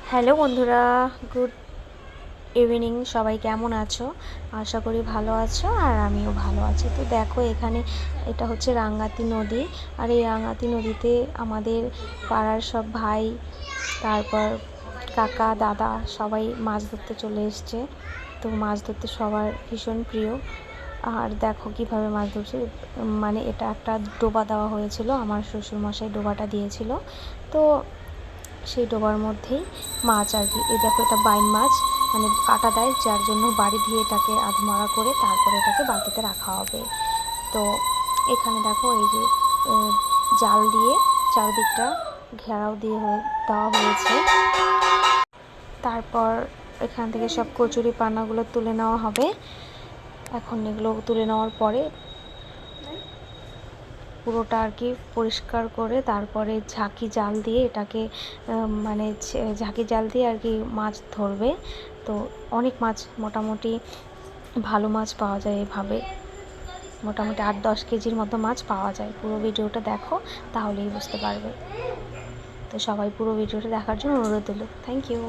Hello বন্ধুরা, good evening. সবাই কেমন আছো? আশা করি ভালো আছো, আর আমিও ভালো আছি। তো দেখো, এখানে এটা হচ্ছে রাঙ্গাতি নদী। আর এই রাঙ্গাতি নদীতে আমাদের পাড়ার সব ভাই, তারপর কাকা দাদা সবাই মাছ ধরতে চলে এসছে। তো মাছ ধরতে সবার ভীষণ প্রিয়। আর দেখো কিভাবে মাছ ধরছে। মানে এটা একটা ডোবা দেওয়া হয়েছিল, আমার শ্বশুরমশাই ডোবাটা দিয়েছিল। তো সেই ডোবার মধ্যেই মাছ আর কি। এই দেখো, এটা বাইন মাছ, মানে কাটা দেয়, যার জন্য বাড়ি দিয়ে এটাকে আধমরা করে তারপরে এটাকে বালতিতে রাখা হবে। তো এখানে দেখো, এই যে জাল দিয়ে চারদিকটা ঘেরাও দিয়ে দেওয়া হয়েছে। তারপর এখান থেকে সব কচুরি পানাগুলো তুলে নেওয়া হবে। এখন এগুলো তুলে নেওয়ার পরে পুরোটা আর কি পরিষ্কার করে তারপরে ঝাঁকি জাল দিয়ে এটাকে মানে ঝাঁকি জাল দিয়ে আর কি মাছ ধরবে। তো অনেক মাছ, মোটামুটি ভালো মাছ পাওয়া যায় এভাবে। মোটামুটি 8-10 কেজির মতো মাছ পাওয়া যায়। পুরো ভিডিওটা দেখো, তাহলেই বুঝতে পারবে। তো সবাই পুরো ভিডিওটা দেখার জন্য অনুরোধ দিল। Thank you.